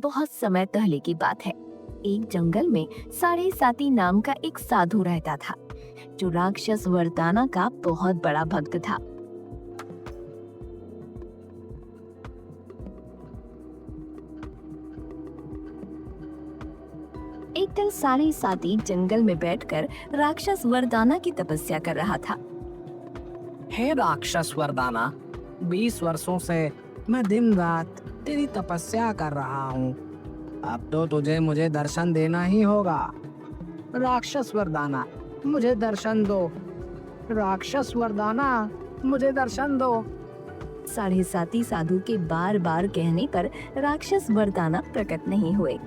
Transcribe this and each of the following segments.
बहुत समय पहले की बात है। एक जंगल में साढ़े साती नाम का एक साधु रहता था, जो राक्षस वरदाना का बहुत बड़ा भक्त था। एक दिन साढ़े साती जंगल में बैठकर राक्षस वरदाना की तपस्या कर रहा था। हे राक्षस वरदाना, 20 वर्षों से मैं दिन रात तेरी तपस्या कर रहा हूँ। अब तो तुझे मुझे दर्शन देना ही होगा। राक्षस वरदाना, मुझे दर्शन दो। राक्षस वरदाना, मुझे दर्शन दो। साढ़े साती साधु के बार बार कहने पर राक्षस वरदाना प्रकट नहीं हुए।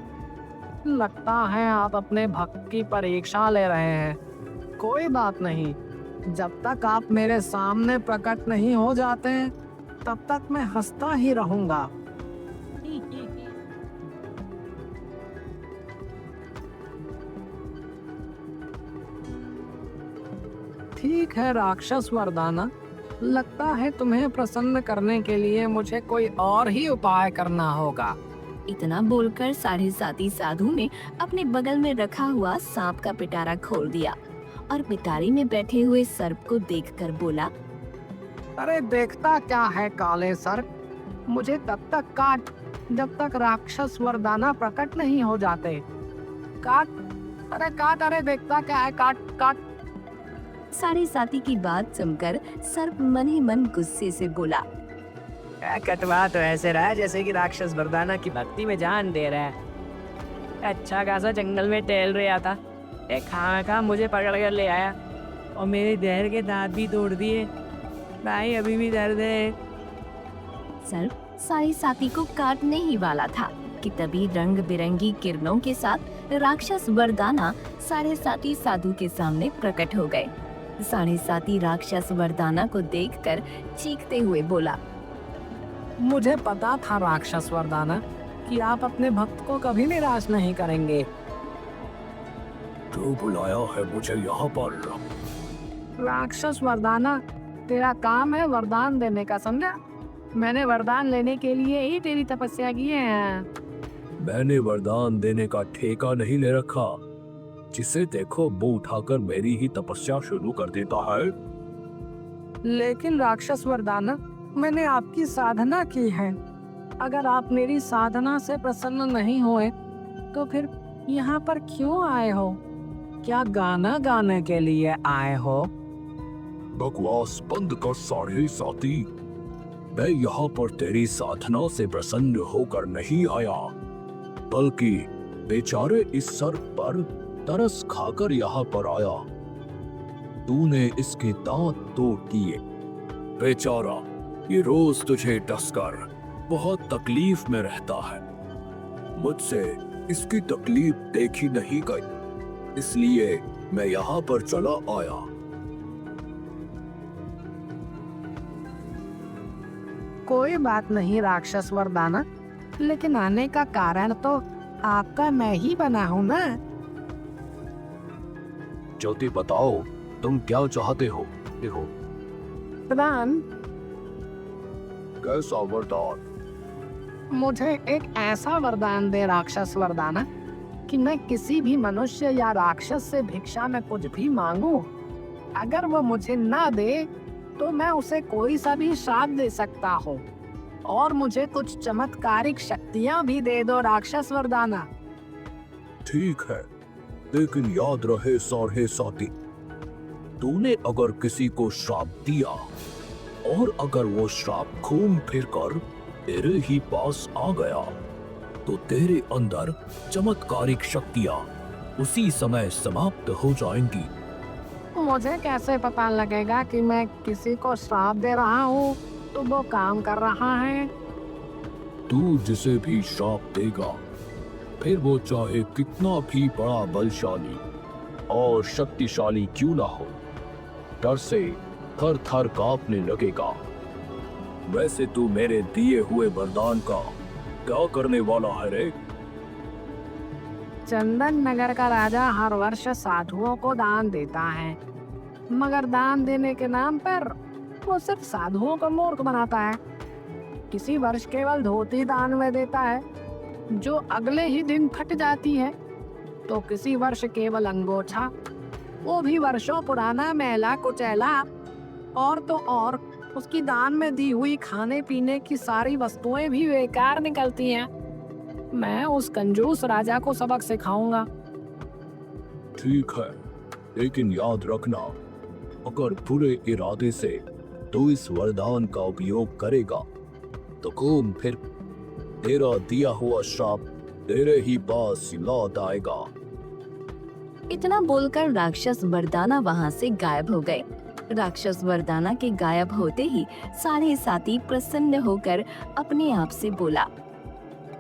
लगता है आप अपने भक्त की परीक्षा ले रहे हैं। कोई बात नहीं, जब तक आप मेरे सामने प्रकट नहीं हो जाते तब तक मैं हंसता ही रहूंगा। ठीक है राक्षस वरदाना, लगता है तुम्हें प्रसन्न करने के लिए मुझे कोई और ही उपाय करना होगा। इतना बोलकर साढ़े साती साधु ने अपने बगल में रखा हुआ सांप का पिटारा खोल दिया और पिटारी में बैठे हुए सर्प को देखकर बोला, अरे देखता क्या है काले सर्प, मुझे तब तक काट जब तक राक्षस वरदाना प्रकट नहीं हो जाते। काट, अरे काट, अरे देखता क्या है, काट काट। साढ़े साती की बात सुनकर सर्प मन ही मन गुस्से से बोला, कटवा तो ऐसे रहा है जैसे कि राक्षस वरदाना की भक्ति में जान दे रहा है। अच्छा खासा जंगल में टहल रहा था, एक खामखा मुझे पकड़ कर ले आया और मेरे जहर के दांत भी तोड़ दिए। भाई अभी भी दर्द है। सर्प साढ़े साती को काटने ही वाला था कि तभी रंग बिरंगी किरणों के साथ राक्षस वरदाना साढ़े साती साधु के सामने प्रकट हो गए। साढ़े साती राक्षस वरदाना को देखकर चीखते हुए बोला, मुझे पता था राक्षस वरदाना कि आप अपने भक्त को कभी निराश नहीं करेंगे। क्यों बुलाया है मुझे यहाँ पर? राक्षस वरदाना, तेरा काम है वरदान देने का, समझा? मैंने वरदान लेने के लिए ही तेरी तपस्या की है। मैंने वरदान देने का ठेका नहीं ले रखा। जिसे देखो वो उठाकर मेरी ही तपस्या शुरू कर देता है। लेकिन राक्षस वरदाना, मैंने आपकी साधना की है। अगर आप मेरी साधना से प्रसन्न नहीं हुए तो फिर यहाँ पर क्यों आए हो? क्या गाना गाने के लिए आए हो? बकवास बंद कर साढ़े साती। मैं यहाँ पर तेरी साधना से प्रसन्न होकर नहीं आया, बल्कि बेचारे इस सर्प पर तरस खाकर यहाँ पर आया। तूने इसके दांत तोड़ दिए। बेचारा ये रोज तुझे डसकर बहुत तकलीफ में रहता है। मुझसे इसकी तकलीफ देखी नहीं गई, इसलिए मैं यहाँ पर चला आया। कोई बात नहीं राक्षस वरदाना, लेकिन आने का कारण तो आपका मैं ही बना हूँ ना। ज्योति बताओ, तुम क्या चाहते हो? देखो, वरदान, कैसा वरदान? मुझे एक ऐसा वरदान दे राक्षस वरदाना कि मैं किसी भी मनुष्य या राक्षस से भिक्षा में कुछ भी मांगू, अगर वो मुझे ना दे तो मैं उसे कोई सा भी श्राप दे सकता हूँ। और मुझे कुछ चमत्कारिक शक्तियाँ भी दे दो राक्षस वरदाना। ठीक है, लेकिन याद रहे साढ़े साती, तूने अगर किसी को श्राप दिया और अगर वो श्राप घूम फिर कर तेरे ही पास आ गया तो तेरे अंदर चमत्कारिक शक्तियाँ उसी समय समाप्त हो जाएंगी। मुझे कैसे पता लगेगा कि मैं किसी को श्राप दे रहा हूँ तो वो काम कर रहा है? तू जिसे भी श्राप देगा, फिर वो चाहे कितना भी बड़ा बलशाली और शक्तिशाली क्यों ना हो, डर से थर थर कांपने लगेगा। वैसे तू मेरे दिए हुए वरदान का क्या करने वाला है रे? चंदन नगर का राजा हर वर्ष साधुओं को दान देता है, मगर दान देने के नाम पर वो सिर्फ साधुओं को मूर्ख बनाता है। किसी वर्ष केवल धोती दान में देता है जो अगले ही दिन फट जाती है। तो किसी वर्ष केवल अंगोछा, वो भी वर्षों पुराना मैला कुचैला, और तो और उसकी दान में दी हुई खाने पीने की सारी वस्तुएं भी बेकार निकलती हैं। मैं उस कंजूस राजा को सबक सिखाऊंगा। ठीक है, लेकिन याद रखना, अगर बुरे इरादे से तू इस वरदान का उपयोग करेगा तो खून फिर तेरा दिया हुआ श्राप तेरे ही पास लौट आएगा। इतना बोलकर राक्षस वरदाना वहाँ से गायब हो गए। राक्षस वरदाना के गायब होते ही सारे साथी प्रसन्न होकर अपने आप से बोला,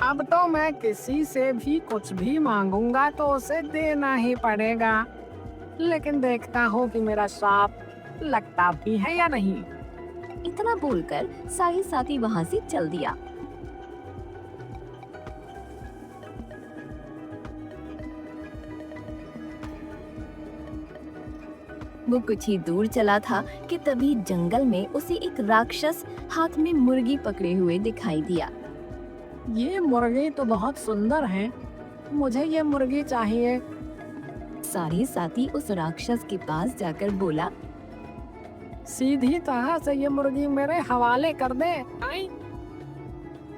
अब तो मैं किसी से भी कुछ भी मांगूंगा तो उसे देना ही पड़ेगा। लेकिन देखता हूँ कि मेरा श्राप लगता भी है या नहीं। इतना बोलकर सारे साथी वहाँ से चल दिया। वो कुछ ही दूर चला था कि तभी जंगल में उसे एक राक्षस हाथ में मुर्गी पकड़े हुए दिखाई दिया। ये मुर्गी तो बहुत सुंदर है, मुझे ये मुर्गी चाहिए। सारे साथी उस राक्षस के पास जाकर बोला, सीधी तरह से ये मुर्गी मेरे हवाले कर दे। आई।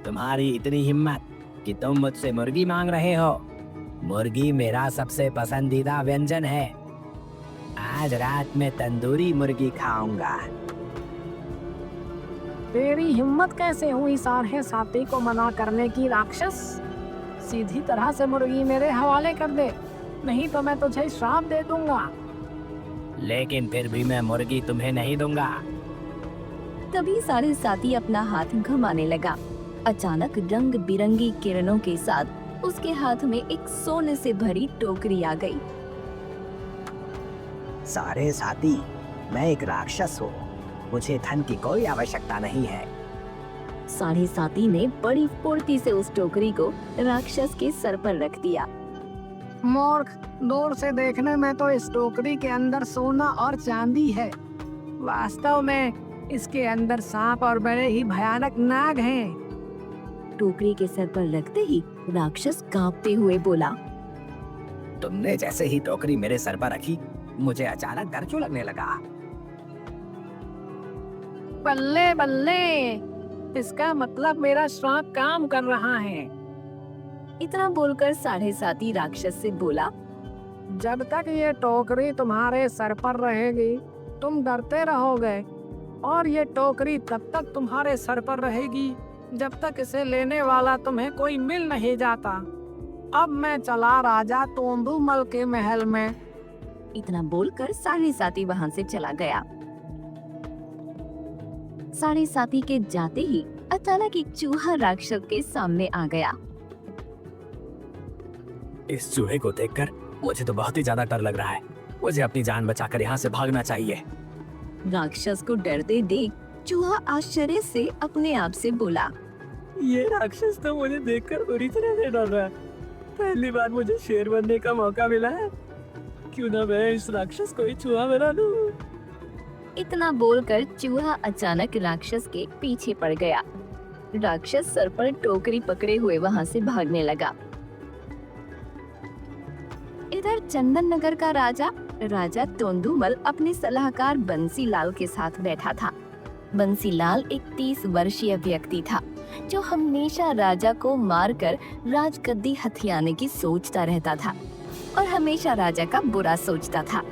तुम्हारी इतनी हिम्मत कि तुम मुझसे मुर्गी मांग रहे हो। मुर्गी मेरा सबसे पसंदीदा व्यंजन है। आज रात में तंदूरी मुर्गी खाऊंगा। तेरी हिम्मत कैसे हुई सारे साथी को मना करने की राक्षस? सीधी तरह से मुर्गी मेरे हवाले कर दे, नहीं तो मैं तुझे श्राप दे दूंगा। लेकिन फिर भी मैं मुर्गी तुम्हें नहीं दूंगा। तभी सारे साथी अपना हाथ घुमाने लगा। अचानक रंग बिरंगी किरणों के साथ उसके हाथ में एक सोने से भरी टोकरी आ गई। सारे साथी, मैं एक राक्षस हूँ, मुझे धन की कोई आवश्यकता नहीं है। सारे साथी ने बड़ी फुर्ती से उस टोकरी को राक्षस के सर पर रख दिया। मूर्ख, दूर से देखने में तो इस टोकरी के अंदर सोना और चांदी है, वास्तव में इसके अंदर सांप और बड़े ही भयानक नाग हैं। टोकरी के सर पर रखते ही राक्षस कांपते हुए बोला, तुमने जैसे ही टोकरी मेरे सर पर रखी, मुझे अचानक डर क्यों लगने लगा। बल्ले बल्ले, इसका मतलब मेरा श्राप काम कर रहा है। इतना बोलकर साढ़े साथी राक्षस से बोला, जब तक ये टोकरी तुम्हारे सर पर रहेगी तुम डरते रहोगे, और ये टोकरी तब तक तुम्हारे सर पर रहेगी जब तक इसे लेने वाला तुम्हें कोई मिल नहीं जाता। अब मैं चला राजा तोंदुमल के महल में। इतना बोलकर साढ़े साथी वहां से चला गया। साढ़े साथी के जाते ही अचानक एक चूहा राक्षस के सामने आ गया। इस चूहे को देखकर मुझे तो बहुत ही ज्यादा डर लग रहा है। मुझे अपनी जान बचाकर यहाँ से भागना चाहिए। राक्षस को डरते देख चूहा आश्चर्य से अपने आप से बोला, ये राक्षस तो मुझे देखकर बुरी तरह से डर रहा है। पहली बार मुझे शेर बनने का मौका मिला है, क्यों ना मैं इस राक्षस को ही चूहा बना लूं। इतना बोलकर चूहा अचानक राक्षस के पीछे पड़ गया। राक्षस सर पर टोकरी पकड़े हुए वहां से भागने लगा। इधर चंदन नगर का राजा तोंदुमल अपने सलाहकार बंसीलाल के साथ बैठा था। बंसीलाल एक 30 वर्षीय व्यक्ति था जो हमेशा राजा को मारकर राजगद्दी हथियाने की सोचता रहता था और हमेशा राजा का बुरा सोचता था,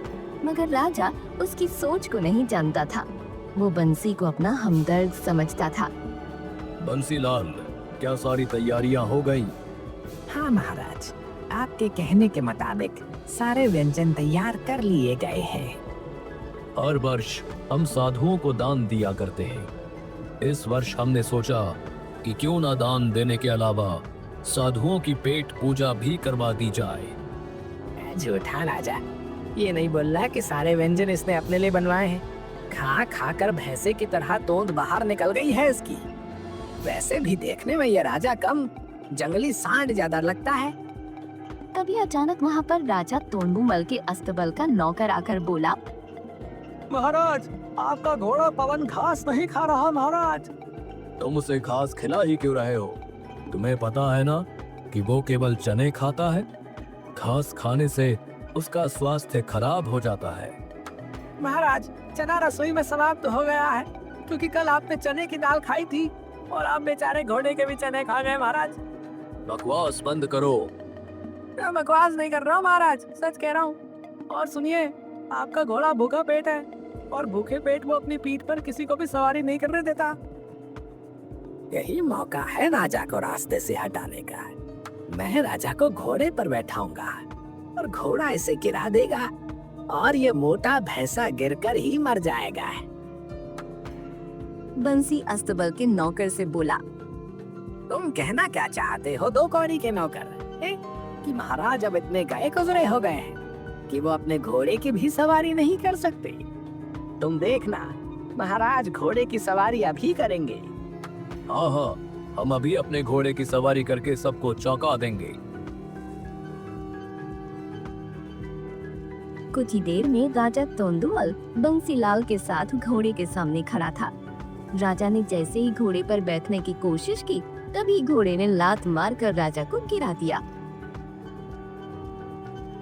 मगर राजा उसकी सोच को नहीं जानता था। वो बंसी को अपना हमदर्द समझता था। बंसीलाल, क्या सारी तैयारियां हो गई? हाँ महाराज, आपके कहने के मुताबिक सारे व्यंजन तैयार कर लिए गए हैं। हर वर्ष हम साधुओं को दान दिया करते हैं। इस वर्ष हमने सोचा कि क्यों ना दान देने के अलावा साधुओं की पेट पूजा भी करवा दी जाए। झूठा राजा, ये नहीं बोल रहा कि सारे व्यंजन इसने अपने लिए बनवाए हैं। खा खा कर भैंसे की तरह तोंद बाहर निकल गई है इसकी। वैसे भी देखने में ये राजा कम, जंगली सांड ज्यादा लगता है। तभी अचानक वहाँ पर राजा तोंदुमल के अस्तबल का नौकर आकर बोला, महाराज, आपका घोड़ा पवन घास नहीं खा रहा महाराज। तुम उसे घास खिला ही क्यों रहे हो? तुम्हें पता है ना कि वो केवल चने खाता है। घास खाने से उसका स्वास्थ्य खराब हो जाता है। महाराज, चना रसोई में समाप्त हो गया है, क्योंकि कल आपने चने की दाल खाई थी और आप बेचारे घोड़े के भी चने खा गए महाराज। बकवास बंद करो। मैं बकवास नहीं कर रहा हूँ महाराज, सच कह रहा हूँ। और सुनिए, आपका घोड़ा भूखा पेट है और भूखे पेट वो अपनी पीठ पर किसी को भी सवारी नहीं करने देता। यही मौका है राजा को रास्ते से हटाने का। मैं राजा को घोड़े पर बैठाऊंगा और घोड़ा इसे गिरा देगा और ये मोटा भैंसा गिरकर ही मर जाएगा। बंसी अस्तबल के नौकर से बोला। तुम कहना क्या चाहते हो दो कौड़ी के नौकर? कि महाराज अब इतने गए गुजरे हो गए हैं कि वो अपने घोड़े की भी सवारी नहीं कर सकते। तुम देखना, महाराज घोड़े की सवारी अभी करेंगे। हाँ हाँ, हम अभी अपने घोड़े की सवारी करके सबको चौंका देंगे। कुछ ही देर में राजा तोंदुमल बंसीलाल के साथ घोड़े के सामने खड़ा था। राजा ने जैसे ही घोड़े पर बैठने की कोशिश की, तभी घोड़े ने लात मारकर राजा को गिरा दिया।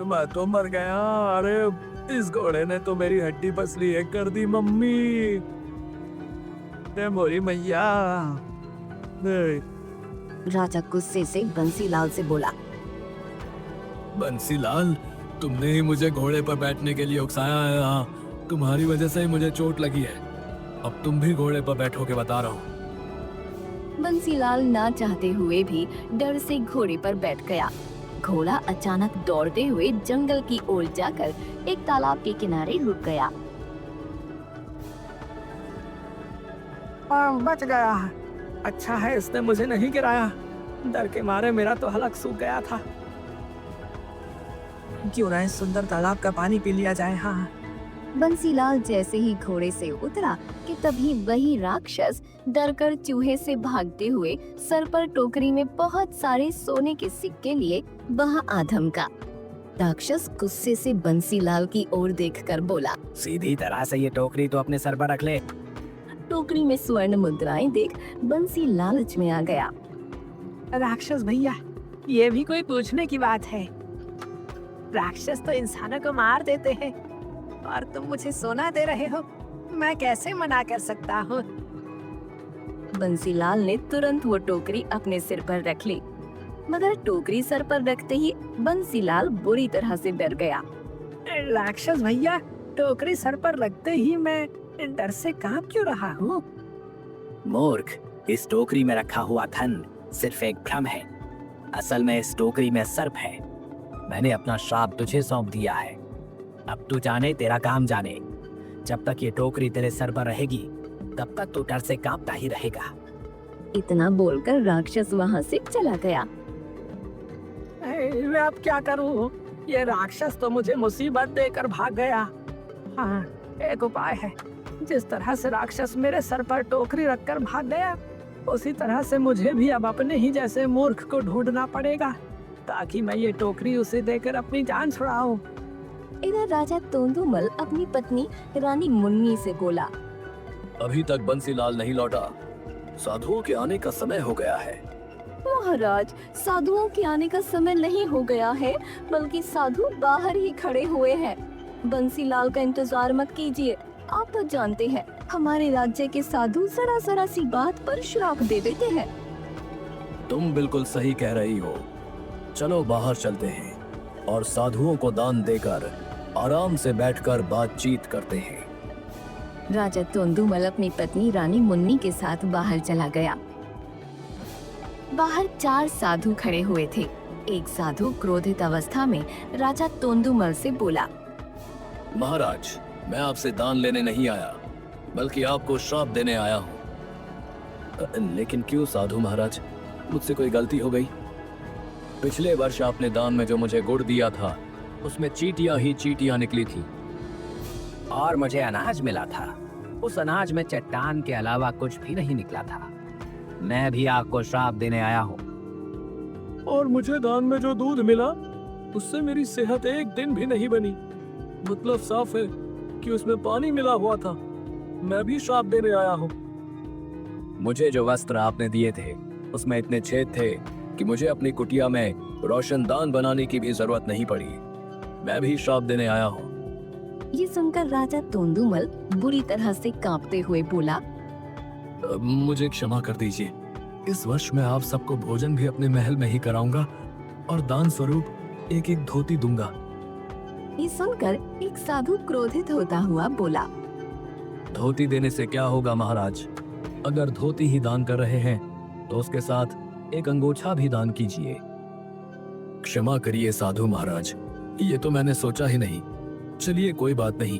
मैं तो मर गया। अरे इस घोड़े ने तो मेरी हड्डी पसली एक कर दी मम्मी। मोरी मैया। राजा गुस्से से बंसीलाल से बोला। बंसीलाल, तुमने ही मुझे घोड़े पर बैठने के लिए उकसाया है। हाँ, तुम्हारी वजह से ही मुझे चोट लगी है। अब तुम भी घोड़े पर बैठोगे, बता रहा हूँ। बंसीलाल ना चाहते हुए भी डर से घोड़े पर बैठ गया। घोड़ा अचानक दौड़ते हुए जंगल की ओर जाकर एक तालाब के किनारे रुक गया। बच गया। अच्छा है इसने मुझे नहीं गिराया, डर के मारे मेरा तो हलक सूख गया था। क्यों ना इस सुंदर तालाब का पानी पी लिया जाए। हाँ, बंसीलाल जैसे ही घोड़े से उतरा कि तभी वही राक्षस डरकर चूहे से भागते हुए सर पर टोकरी में बहुत सारे सोने के सिक्के लिए वहां आ धमका। राक्षस गुस्से से बंसीलाल की ओर देखकर बोला। सीधी तरह से ये टोकरी तो अपने सर पर रख ले। टोकरी में स्वर्ण मुद्राएं देख बंसी लालच में आ गया। राक्षस भैया, ये भी कोई पूछने की बात है? राक्षस तो इंसानों को मार देते हैं और तुम मुझे सोना दे रहे हो, मैं कैसे मना कर सकता हूँ? बंसीलाल ने तुरंत वो टोकरी अपने सिर पर रख ली, मगर टोकरी सर पर रखते ही बंसीलाल बुरी तरह से डर गया। राक्षस भैया, टोकरी सर पर रखते ही मैं डर से कांप क्यों रहा हूँ? मूर्ख, इस टोकरी में रखा हुआ धन सिर्फ एक भ्रम है। असल में इस टोकरी में सर्प है। मैंने अपना श्राप तुझे सौंप दिया है। अब तू जाने तेरा काम जाने। जब तक ये टोकरी तेरे सर पर रहेगी, तब तक तू डर से कांपता ही रहेगा। इतना बोलकर राक्षस वहाँ से चला गया। मैं अब क्या करूँ? ये राक्षस तो मुझे मुसीबत देकर भाग गया। हाँ, एक उपाय है। जिस तरह से राक्षस मेरे सर पर टोकरी रखकर भाग गया, उसी तरह से मुझे भी अब अपने ही जैसे मूर्ख को ढूंढना पड़ेगा, ताकि मैं ये टोकरी उसे देकर अपनी जान छुड़ाऊं। इधर राजा तोंदुमल अपनी पत्नी रानी मुन्नी से बोला। अभी तक बंसीलाल नहीं लौटा। साधुओं के आने का समय हो गया है। महाराज, साधुओं के आने का समय नहीं हो गया है, बल्कि साधु बाहर ही खड़े हुए हैं। बंसीलाल का इंतजार मत कीजिए। आप तो जानते हैं, हमारे राज्य के साधु जरा सी बात पर श्राप दे देते हैं। तुम बिल्कुल सही कह रही हो। चलो बाहर चलते हैं और साधुओं को दान देकर आराम से बैठकर बातचीत करते हैं। राजा तोंदुमल अपनी पत्नी रानी मुन्नी के साथ बाहर चला गया। बाहर 4 साधु खड़े हुए थे। एक साधु क्रोधित अवस्था में राजा तोंदुमल से बोला। महाराज, मैं आपसे दान लेने नहीं आया, बल्कि आपको श्राप देने आया हूँ। लेकिन क्यों साधु महाराज? मुझसे कोई गलती हो गई? पिछले वर्ष आपने दान में जो मुझे गुड़ दिया था, उसमें चींटियां ही चींटियां निकली थी। और मुझे अनाज मिला था। उस अनाज में चट्टान के अलावा कुछ भी नहीं निकला था। मैं भी आपको श्राप देने आया हूँ। और मुझे दान में जो दूध मिला, उससे मेरी सेहत एक दिन भी नहीं बनी। मतलब साफ है कि उसमें पानी मिला हुआ था। मैं भी श्राप देने आया हूँ। मुझे जो वस्त्र आपने दिए थे, उसमें इतने छेद थे कि मुझे अपनी कुटिया में रोशनदान बनाने की भी जरूरत नहीं पड़ी। मैं भी श्राप देने आया हूँ। ये सुनकर राजा तोंदुमल बुरी तरह से कांपते हुए बोला, मुझे क्षमा कर दीजिए। इस वर्ष मैं आप सबको भोजन भी अपने महल में ही कराऊंगा और दान स्वरूप एक एक धोती दूंगा। ये सुनकर एक साधु क्रोधित होता हुआ बोला, धोती देने से क्या होगा महाराज? अगर धोती ही दान कर रहे हैं तो उसके साथ एक अंगोछा भी दान कीजिए। क्षमा करिए साधु महाराज, ये तो मैंने सोचा ही नहीं। चलिए कोई बात नहीं,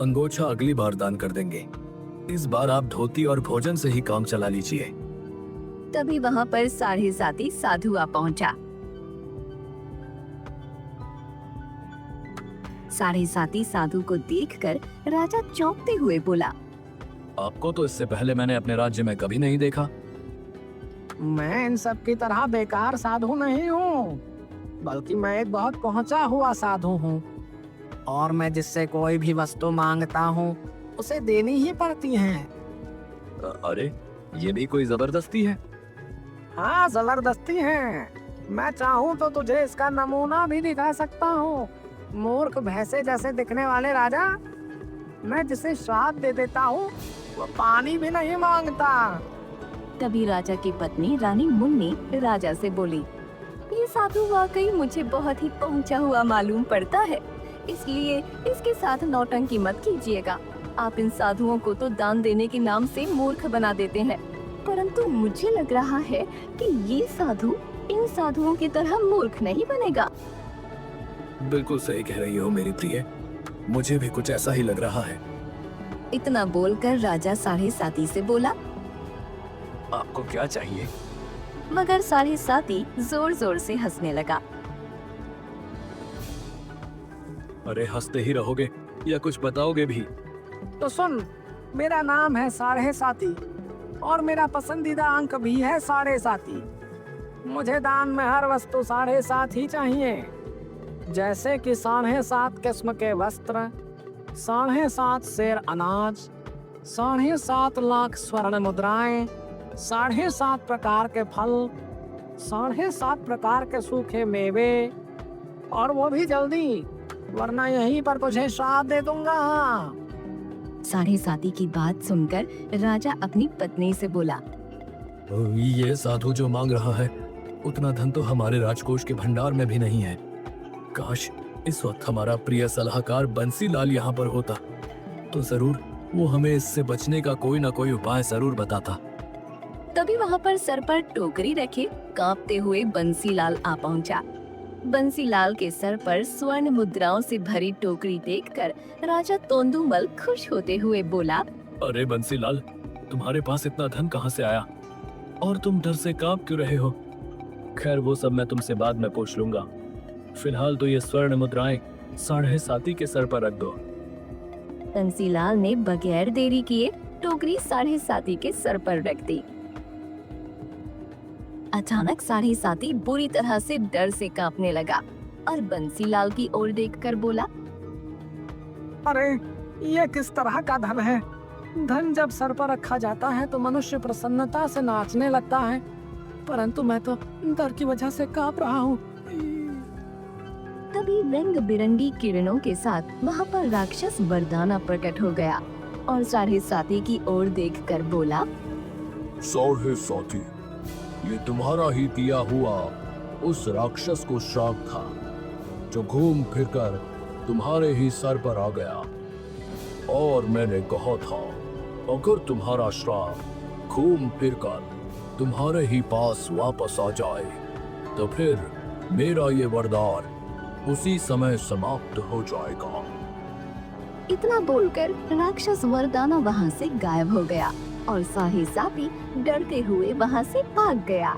अंगोछा अगली बार दान कर देंगे। इस बार आप धोती और भोजन से ही काम चला लीजिए। तभी वहाँ पर साढ़े साती साधु आ पहुँचा। साढ़े साती साधु को देखकर राजा चौंकते हुए बोला, आपको तो इससे पहले मैंने अपने राज्य में कभी नहीं देखा। मैं इन सब की तरह बेकार साधु नहीं हूँ, बल्कि मैं एक बहुत पहुंचा हुआ साधु हूँ और मैं जिससे कोई भी वस्तु मांगता हूँ उसे देनी ही पड़ती है। अरे ये भी कोई जबरदस्ती है? हाँ जबरदस्ती है। मैं चाहूँ तो तुझे इसका नमूना भी दिखा सकता हूँ। मूर्ख भैंसे जैसे दिखने वाले राजा, मैं जिसे श्राप दे देता हूँ वो पानी भी नहीं मांगता। तभी राजा की पत्नी रानी मुन्नी राजा से बोली, ये साधु वाकई मुझे बहुत ही पहुंचा हुआ मालूम पड़ता है, इसलिए इसके साथ नौटंकी मत कीजिएगा। आप इन साधुओं को तो दान देने के नाम से मूर्ख बना देते हैं, परंतु मुझे लग रहा है कि ये साधु इन साधुओं की तरह मूर्ख नहीं बनेगा। बिल्कुल सही कह रही हो मेरी प्रिय, मुझे भी कुछ ऐसा ही लग रहा है। इतना बोलकर राजा साढ़े साती से बोला, आपको क्या चाहिए? मगर साढ़े साती जोर जोर से हंसने लगा। अरे हंसते ही रहोगे या कुछ बताओगे भी? तो सुन, मेरा नाम है साढ़े साती और मेरा पसंदीदा अंक भी है साढ़े साती। मुझे दान में हर वस्तु 7.5 ही चाहिए, जैसे कि 7.5 किस्म के वस्त्र, 7.5 सेर अनाज, 7.5 लाख स्वर्ण मुद्राएं, 7.5 प्रकार के फल, 7.5 प्रकार के सूखे मेवे, और वो भी जल्दी, वरना यहीं पर तुझे श्राप दे दूंगा। साढ़े साती की बात सुनकर राजा अपनी पत्नी से बोला, ये साधु जो मांग रहा है उतना धन तो हमारे राजकोष के भंडार में भी नहीं है। काश इस वक्त हमारा प्रिय सलाहकार बंसीलाल यहाँ पर होता तो जरूर वो हमें इससे बचने का कोई ना कोई उपाय जरूर बताता। तभी वहाँ पर सर पर टोकरी रखे कांपते हुए बंसीलाल आ पहुँचा। बंसीलाल के सर पर स्वर्ण मुद्राओं से भरी टोकरी देखकर राजा तोंदुमल खुश होते हुए बोला, अरे बंसीलाल, तुम्हारे पास इतना धन कहाँ से आया और तुम डर से कांप क्यों रहे हो? खैर वो सब मैं तुमसे बाद में पूछ लूंगा। फिलहाल तो ये स्वर्ण मुद्राएं साढ़े साती के सर पर रख दो। बंसीलाल ने बगैर देरी किए टोकरी साढ़े साती के सर पर रख दी। अचानक साढ़े साती बुरी तरह से डर से कांपने लगा और बंसीलाल की ओर देखकर बोला, अरे ये किस तरह का धन है? धन जब सर पर रखा जाता है तो मनुष्य प्रसन्नता से नाचने लगता है, परंतु मैं तो डर की वजह से कांप रहा हूँ। तभी रंग बिरंगी किरणों के साथ वहाँ पर राक्षस वरदाना प्रकट हो गया और साढ़े साती की ओर देखकर बोला, साढ़े साती, ये तुम्हारा ही किया हुआ उस राक्षस को श्राप था जो घूम फिरकर तुम्हारे ही सर पर आ गया। और मैंने कहा था अगर तुम्हारा श्राप घूम फिरकर तुम्हारे ही पास वापस आ जाए तो फिर मेरा ये वरदान उसी समय समाप्त हो जाएगा। इतना बोलकर राक्षस वरदाना वहाँ से गायब हो गया और साढ़े साती डरते हुए वहाँ से भाग गया।